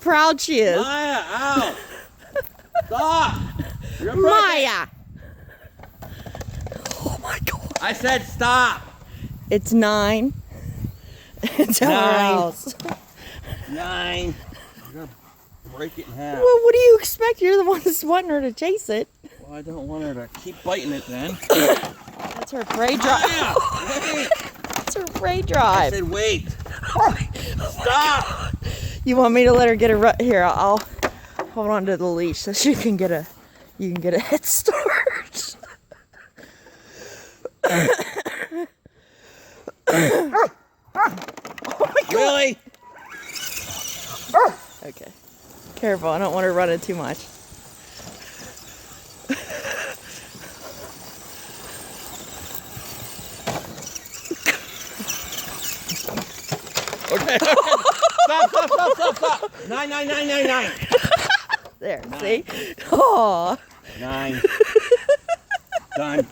proud she is. Maya, ow! Stop! You're breaking. Maya! Oh my God. I said stop! It's 9. It's our 9. house. 9. You're gonna break it in half. Well, what do you expect? You're the one that's wanting her to chase it. Well, I don't want her to keep biting it then. That's her prey drive. Maya! Wait! That's her prey I drive. said wait! Stop! You want me to let her get a rut? Here, I'll hold on to the leash so she can get a, you can get a head start. Oh my God. Really? Okay. Careful, I don't want her running too much. Okay. Stop. 9. There, see? Oh. 9. Done.